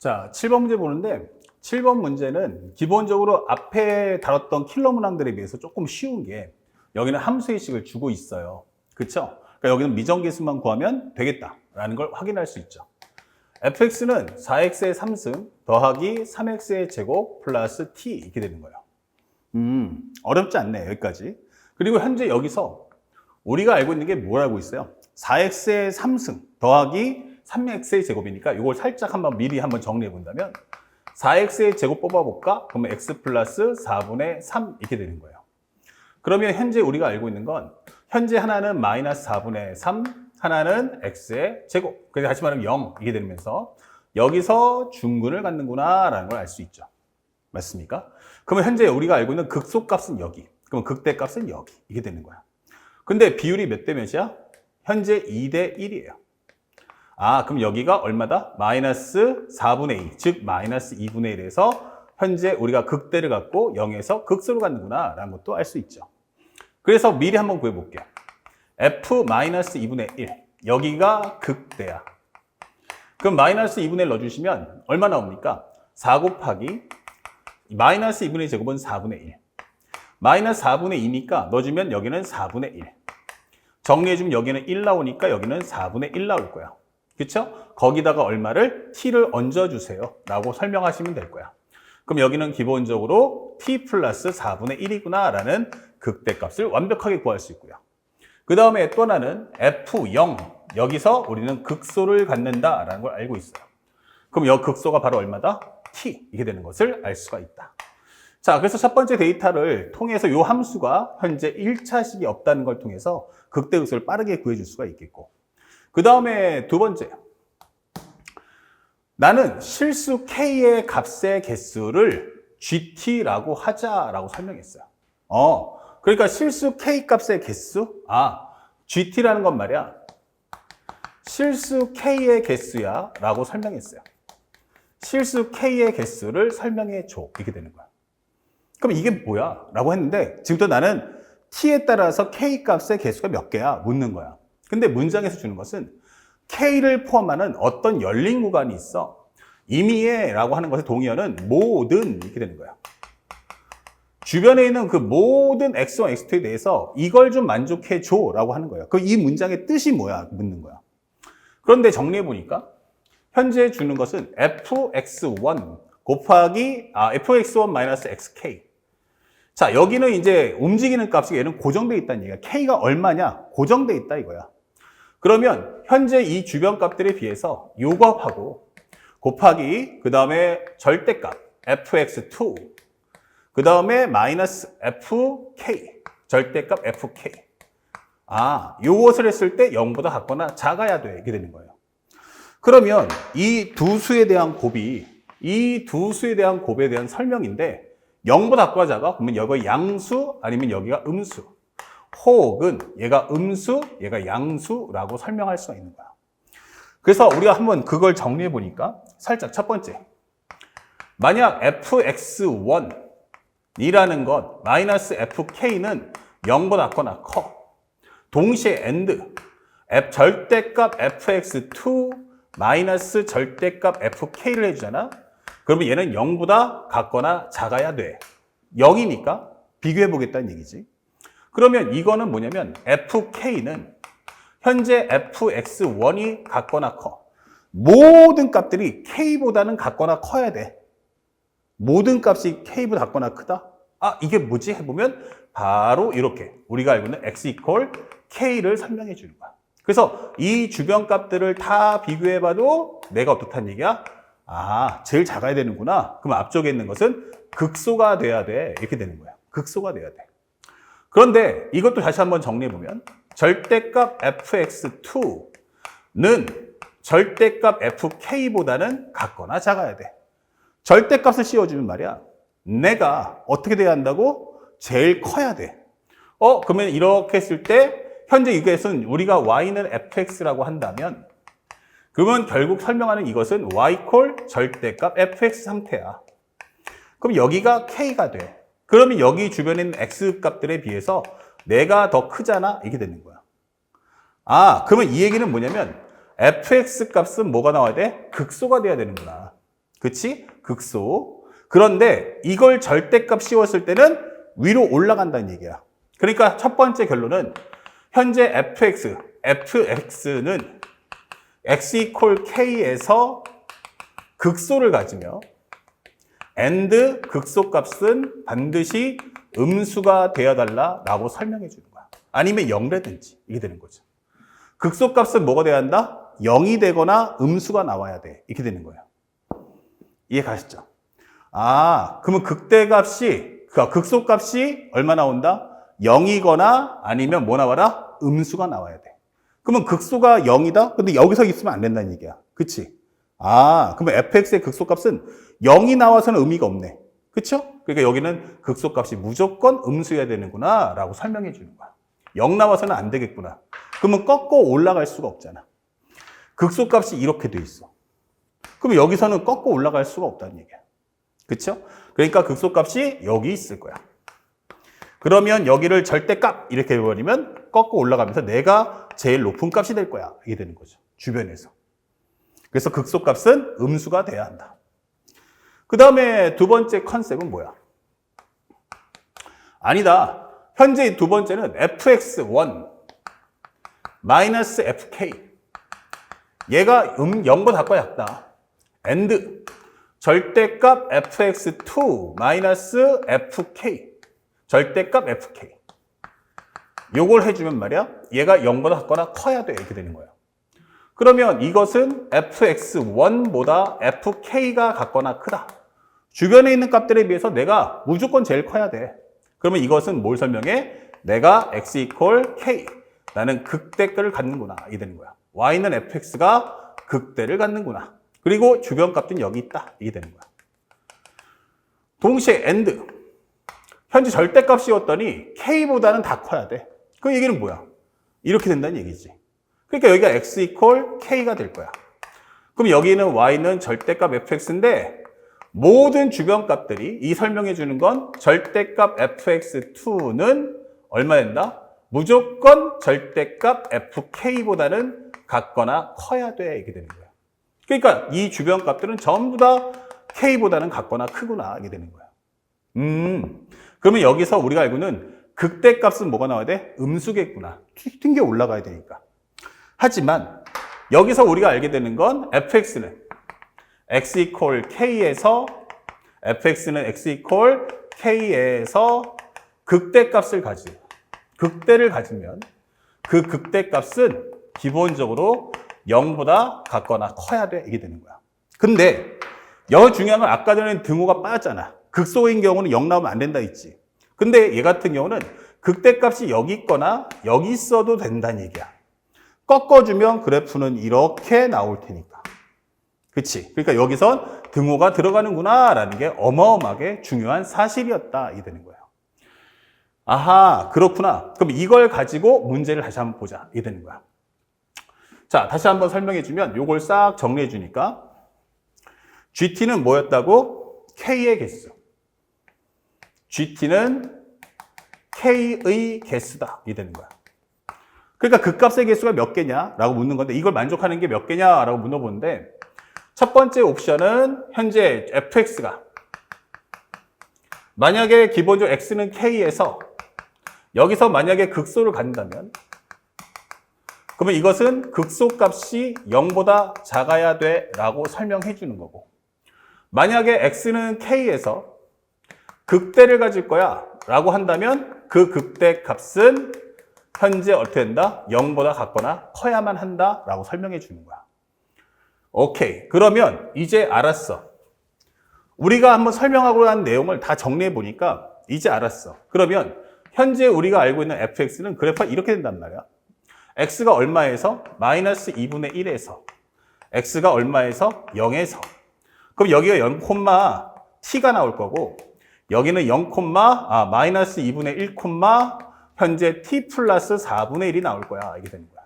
자, 7번 문제 보는데 7번 문제는 기본적으로 앞에 다뤘던 킬러 문항들에 비해서 조금 쉬운 게 여기는 함수의 식을 주고 있어요. 그렇죠? 그러니까 여기는 미정계수만 구하면 되겠다라는 걸 확인할 수 있죠. fx는 4x의 3승 더하기 3x의 제곱 플러스 t 이렇게 되는 거예요. 어렵지 않네, 여기까지. 그리고 현재 여기서 우리가 알고 있는 게 뭘 알고 있어요? 4x의 3승 더하기 3x의 제곱이니까 이걸 살짝 미리 한번 정리해 본다면 4x의 제곱 뽑아볼까? 그러면 x 플러스 4분의 3 이렇게 되는 거예요. 그러면 현재 우리가 알고 있는 건 현재 하나는 마이너스 4분의 3, 하나는 x의 제곱. 그래서 다시 말하면 0 이게 되면서 여기서 중근을 갖는구나 라는 걸 알 수 있죠. 맞습니까? 그러면 현재 우리가 알고 있는 극소값은 여기. 그러면 극대값은 여기. 이게 되는 거야. 근데 비율이 몇 대 몇이야? 현재 2대 1이에요. 아, 그럼 여기가 얼마다? 마이너스 4분의 2, 즉 마이너스 2분의 1에서 현재 우리가 극대를 갖고 0에서 극소로 갖는구나 라는 것도 알 수 있죠. 그래서 미리 한번 구해볼게요. f 마이너스 2분의 1, 여기가 극대야. 그럼 마이너스 2분의 1 넣어주시면 얼마 나옵니까? 4 곱하기 마이너스 2분의 제곱은 4분의 1. 마이너스 4분의 2니까 넣어주면 여기는 4분의 1. 정리해주면 여기는 1 나오니까 여기는 4분의 1 나올 거야. 그쵸? 거기다가 얼마를? t를 얹어주세요 라고 설명하시면 될 거야. 그럼 여기는 기본적으로 t 플러스 4분의 1이구나 라는 극대값을 완벽하게 구할 수 있고요. 그 다음에 또 하나는 f0, 여기서 우리는 극소를 갖는다 라는 걸 알고 있어요. 그럼 여기 극소가 바로 얼마다? t, 이게 되는 것을 알 수가 있다. 자, 그래서 첫 번째 데이터를 통해서 이 함수가 현재 1차식이 없다는 걸 통해서 극대극소를 빠르게 구해줄 수가 있겠고, 그 다음에 두 번째, 나는 실수 k의 값의 개수를 gt라고 하자라고 설명했어요. 그러니까 실수 k 값의 개수? gt라는 건 말이야, 실수 k의 개수야 라고 설명했어요. 실수 k의 개수를 설명해 줘, 이렇게 되는 거야. 그럼 이게 뭐야? 라고 했는데 지금부터 나는 t에 따라서 k 값의 개수가 몇 개야? 묻는 거야. 근데 문장에서 주는 것은 k를 포함하는 어떤 열린 구간이 있어. 임의의 라고 하는 것의 동의어는 모든 이렇게 되는 거야. 주변에 있는 그 모든 x1, x2에 대해서 이걸 좀 만족해 줘 라고 하는 거야. 그럼 이 문장의 뜻이 뭐야? 묻는 거야. 그런데 정리해 보니까 현재 주는 것은 fx1 곱하기 fx1 마이너스 xk. 자, 여기는 이제 움직이는 값이 얘는 고정되어 있다는 얘기야. k가 얼마냐? 고정되어 있다 이거야. 그러면 현재 이 주변 값들에 비해서 요 값하고 곱하기 그 다음에 절대값 fx2 그 다음에 마이너스 fk 절대값 fk. 요것을 했을 때 0보다 같거나 작아야 돼 이렇게 되는 거예요. 그러면 이 두 수에 대한 곱이 이 두 수에 대한 곱에 대한 설명인데 0보다 작거나 작아? 그러면 여기가 양수 아니면 여기가 음수, 혹은 얘가 음수, 얘가 양수라고 설명할 수가 있는 거야. 그래서 우리가 한번 그걸 정리해 보니까 살짝 첫 번째, 만약 fx1 이라는 것 마이너스 fk는 0보다 작거나 커. 동시에 and 절대값 fx2 마이너스 절대값 fk를 해주잖아. 그러면 얘는 0보다 같거나 작아야 돼. 0이니까 비교해 보겠다는 얘기지. 그러면 이거는 뭐냐면 fk는 현재 fx1이 같거나 커. 모든 값들이 k보다는 같거나 커야 돼. 모든 값이 k보다 같거나 크다? 이게 뭐지? 해보면 바로 이렇게 우리가 알고 있는 x 이퀄 k를 설명해 주는 거야. 그래서 이 주변 값들을 다 비교해봐도 내가 어떻다는 얘기야? 제일 작아야 되는구나. 그럼 앞쪽에 있는 것은 극소가 돼야 돼. 이렇게 되는 거야. 극소가 돼야 돼. 그런데 이것도 다시 한번 정리해보면 절대값 fx2는 절대값 fk보다는 같거나 작아야 돼. 절대값을 씌워주면 말이야, 내가 어떻게 돼야 한다고? 제일 커야 돼. 그러면 이렇게 했을 때 현재 이것은 우리가 y는 fx라고 한다면 그러면 결국 설명하는 이것은 y 콜 절대값 fx 상태야. 그럼 여기가 k가 돼. 그러면 여기 주변에 있는 x 값들에 비해서 내가 더 크잖아? 이게 되는 거야. 그러면 이 얘기는 뭐냐면 fx 값은 뭐가 나와야 돼? 극소가 돼야 되는구나. 그치? 극소. 그런데 이걸 절대값 씌웠을 때는 위로 올라간다는 얘기야. 그러니까 첫 번째 결론은 현재 fx는 x equal k에서 극소를 가지며 and 극소값은 반드시 음수가 되어 달라라고 설명해 주는 거야. 아니면 0라든지 이게 되는 거죠. 극소값은 뭐가 돼야 한다? 0이 되거나 음수가 나와야 돼. 이렇게 되는 거예요. 이해 가시죠? 아, 그러면 극소값이 얼마 나온다? 0이거나 아니면 뭐 나와라? 음수가 나와야 돼. 그러면 극소가 0이다? 근데 여기서 있으면 안 된다는 얘기야. 그치? 아, 그러면 fx의 극소값은 0이 나와서는 의미가 없네. 그쵸? 그러니까 여기는 극소값이 무조건 음수여야 되는구나 라고 설명해 주는 거야. 0 나와서는 안 되겠구나. 그러면 꺾어 올라갈 수가 없잖아. 극소값이 이렇게 돼 있어. 그럼 여기서는 꺾어 올라갈 수가 없다는 얘기야. 그쵸? 그러니까 극소값이 여기 있을 거야. 그러면 여기를 절대값 이렇게 해버리면 꺾어 올라가면서 내가 제일 높은 값이 될 거야. 이게 되는 거죠. 주변에서. 그래서 극소값은 음수가 돼야 한다. 그 다음에 두 번째 컨셉은 뭐야? 아니다. 현재 두 번째는 fx1 마이너스 fk. 얘가 0보다 작다. and 절대값 fx2 마이너스 fk. 절대값 fk. 요걸 해주면 말이야. 얘가 0보다 작거나 커야 돼. 이렇게 되는 거야. 그러면 이것은 fx1보다 fk가 같거나 크다. 주변에 있는 값들에 비해서 내가 무조건 제일 커야 돼. 그러면 이것은 뭘 설명해? 내가 x equal k. 나는 극대값을 갖는구나. 이게 되는 거야. y는 fx가 극대를 갖는구나. 그리고 주변 값은 여기 있다. 이게 되는 거야. 동시에 and. 현재 절대값 씌웠더니 k보다는 다 커야 돼. 그 얘기는 뭐야? 이렇게 된다는 얘기지. 그러니까 여기가 x equal k가 될 거야. 그럼 여기는 y는 절대값 fx인데 모든 주변 값들이 이 설명해 주는 건 절대값 fx2는 얼마 된다? 무조건 절대값 fk보다는 같거나 커야 돼. 이렇게 되는 거야. 그러니까 이 주변 값들은 전부 다 k보다는 같거나 크구나. 이게 되는 거야. 그러면 여기서 우리가 알고는 극대값은 뭐가 나와야 돼? 음수겠구나. 튕겨 올라가야 되니까. 하지만 여기서 우리가 알게 되는 건 fx는 x equal k에서 fx는 x equal k에서 극대값을 극대를 가지면 그 극대값은 기본적으로 0보다 같거나 커야 돼. 이게 되는 거야. 근데 여기 중요한 건 아까 전에 등호가 빠졌잖아. 극소인 경우는 0 나오면 안 된다 했지. 근데 얘 같은 경우는 극대값이 여기 있거나 여기 있어도 된다는 얘기야. 꺾어주면 그래프는 이렇게 나올 테니까. 그치? 그러니까 여기선 등호가 들어가는구나 라는 게 어마어마하게 중요한 사실이었다. 이게 되는 거예요. 아하, 그렇구나. 그럼 이걸 가지고 문제를 다시 한번 보자. 이게 되는 거야. 자, 다시 한번 설명해 주면 요걸 싹 정리해 주니까 GT는 뭐였다고? K의 개수. GT는 K의 개수다. 이게 되는 거야. 그러니까 그 값의 개수가 몇 개냐라고 묻는 건데 이걸 만족하는 게 몇 개냐라고 물어보는데 첫 번째 옵션은 현재 fx가 만약에 기본적으로 x는 k에서 여기서 만약에 극소를 갖는다면 그러면 이것은 극소값이 0보다 작아야 돼 라고 설명해 주는 거고 만약에 x는 k에서 극대를 가질 거야 라고 한다면 그 극대 값은 현재 어떻게 된다? 0보다 같거나 커야만 한다 라고 설명해 주는 거야. 오케이. 그러면 이제 알았어. 우리가 한번 설명하고 난 내용을 다 정리해 보니까 이제 알았어. 그러면 현재 우리가 알고 있는 fx는 그래프가 이렇게 된단 말이야. x가 얼마에서? 마이너스 2분의 1에서 x가 얼마에서? 0에서 그럼 여기가 0, t가 나올 거고 여기는 0, 마이너스 2분의 1, 현재 t 플러스 4분의 1이 나올 거야. 이게 되는 거야.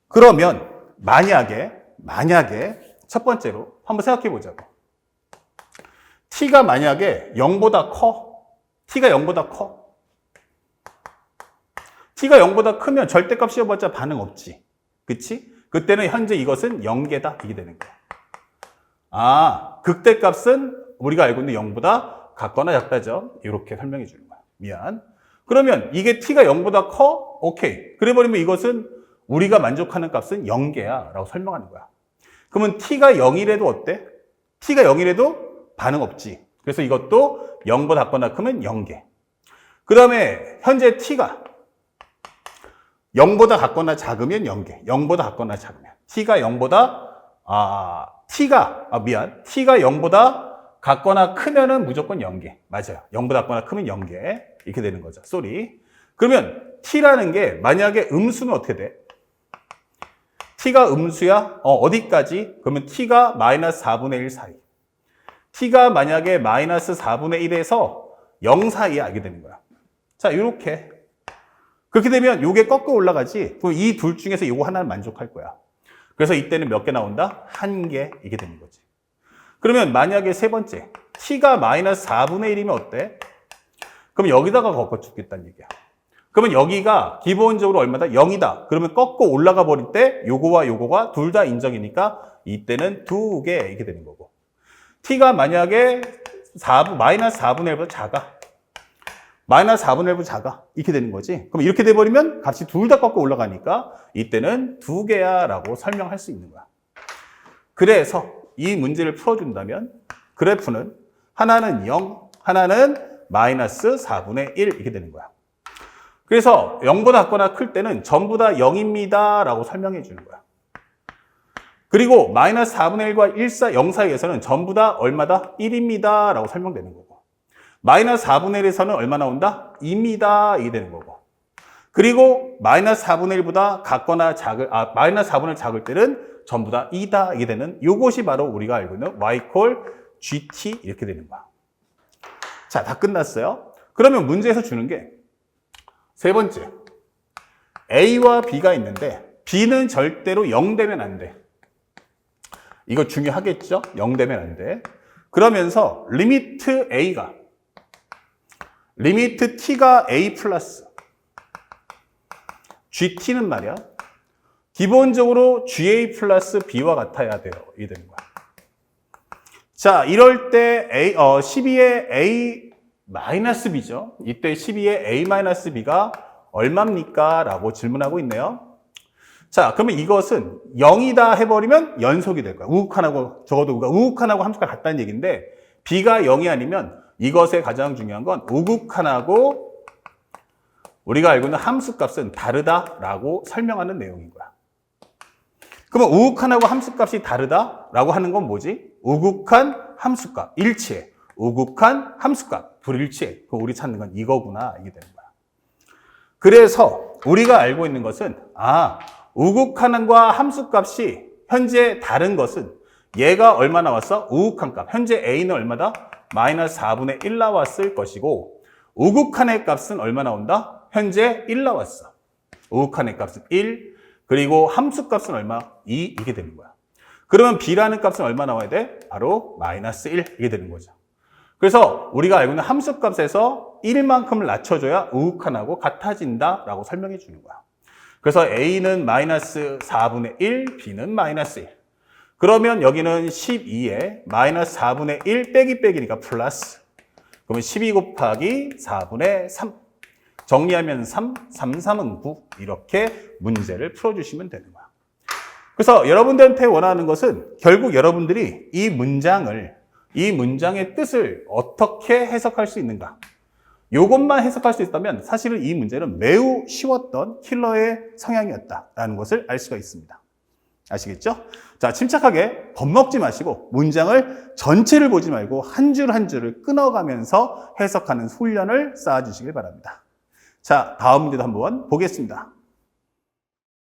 그러면 만약에 첫 번째로 한번 생각해 보자고. t가 만약에 0보다 커. t가 0보다 커. t가 0보다 크면 절대값 씌워봤자 반응 없지. 그치? 그때는 현재 이것은 0개다. 이게 되는 거야. 극대값은 우리가 알고 있는 0보다 같거나 작다죠. 이렇게 설명해 주는 거야. 미안. 그러면 이게 t가 0보다 커? 오케이. 그래버리면 이것은 우리가 만족하는 값은 0개야 라고 설명하는 거야. 그러면 t가 0이라도 어때? t가 0이라도 반응 없지. 그래서 이것도 0보다 같거나 크면 0개. 그 다음에 현재 t가 0보다 같거나 작으면 0개. 0보다 같거나 작으면. t가 0보다 t가 0보다 같거나 크면은 무조건 0개. 맞아요. 0보다 같거나 크면 0개. 이렇게 되는 거죠. 쏘리. 그러면 t라는 게 만약에 음수는 어떻게 돼? t가 음수야? 어디까지? 그러면 t가 마이너스 4분의 1 사이. t가 만약에 마이너스 4분의 1에서 0 사이에 알게 되는 거야. 자, 이렇게. 그렇게 되면 요게 꺾어 올라가지. 그럼 이 둘 중에서 요거 하나는 만족할 거야. 그래서 이때는 몇 개 나온다? 1개. 이게 되는 거지. 그러면 만약에 세 번째, t가 마이너스 4분의 1이면 어때? 그럼 여기다가 꺾어 주겠다는 얘기야. 그러면 여기가 기본적으로 얼마다? 0이다. 그러면 꺾고 올라가 버릴 때 요거와 요거가 둘 다 인정이니까 이때는 2개 이렇게 되는 거고. t가 만약에 마이너스 4분의 1보다 작아. 마이너스 4분의 1보다 작아. 이렇게 되는 거지. 그럼 이렇게 돼버리면 값이 둘 다 꺾고 올라가니까 이때는 2개야 라고 설명할 수 있는 거야. 그래서 이 문제를 풀어준다면 그래프는 하나는 0, 하나는 마이너스 4분의 1 이렇게 되는 거야. 그래서 0보다 같거나 클 때는 전부 다 0입니다 라고 설명해 주는 거야. 그리고 마이너스 4분의 1과 0 사이에서는 전부 다 얼마다? 1입니다 라고 설명되는 거고. 마이너스 4분의 1에서는 얼마 나온다? 2입니다 이게 되는 거고. 그리고 마이너스 4분의 1보다 같거나 마이너스 4분의 1 작을 때는 전부 다 2다 이게 되는 요것이 바로 우리가 알고 있는 y gt 이렇게 되는 거야. 자, 다 끝났어요. 그러면 문제에서 주는 게 세 번째, A와 B가 있는데 B는 절대로 0 되면 안 돼. 이거 중요하겠죠? 0 되면 안 돼. 그러면서 리미트 T가 A 플러스 GT는 말이야. 기본적으로 GA 플러스 B와 같아야 돼요. 이 되는 거야. 자, 이럴 때 12의 A 마이너스 B죠. 이때 12의 A 마이너스 B가 얼마입니까? 라고 질문하고 있네요. 자, 그러면 이것은 0이다 해버리면 연속이 될 거야. 우극한하고, 적어도 우극한하고 함수가 같다는 얘기인데, B가 0이 아니면 이것의 가장 중요한 건 우극한하고 우리가 알고 있는 함수값은 다르다라고 설명하는 내용인 거야. 그러면 우극한하고 함수값이 다르다라고 하는 건 뭐지? 우극한 함수값, 일치해. 우극한 함수값, 불일치해. 그럼 우리 찾는 건 이거구나. 이게 되는 거야. 그래서 우리가 알고 있는 것은 우극한과 함수값이 현재 다른 것은 얘가 얼마 나왔어? 우극한 값. 현재 A는 얼마다? 마이너스 4분의 1 나왔을 것이고 우극한의 값은 얼마 나온다? 현재 1 나왔어. 우극한의 값은 1, 그리고 함수값은 얼마? 2 이게 되는 거야. 그러면 B라는 값은 얼마 나와야 돼? 바로 마이너스 1 이게 되는 거죠. 그래서 우리가 알고 있는 함수값에서 1만큼을 낮춰줘야 우극한하고 같아진다라고 설명해 주는 거야. 그래서 A는 마이너스 4분의 1, B는 마이너스 1. 그러면 여기는 12에 마이너스 4분의 1 빼기 빼기니까 플러스. 그러면 12 곱하기 4분의 3. 정리하면 3, 3은 9. 이렇게 문제를 풀어주시면 되는 거야. 그래서 여러분들한테 원하는 것은 결국 여러분들이 이 문장의 뜻을 어떻게 해석할 수 있는가. 이것만 해석할 수 있다면 사실은 이 문제는 매우 쉬웠던 킬러의 성향이었다라는 것을 알 수가 있습니다. 아시겠죠? 자, 침착하게 겁먹지 마시고 문장을 전체를 보지 말고 한 줄 한 줄을 끊어가면서 해석하는 훈련을 쌓아주시길 바랍니다. 자, 다음 문제도 한번 보겠습니다.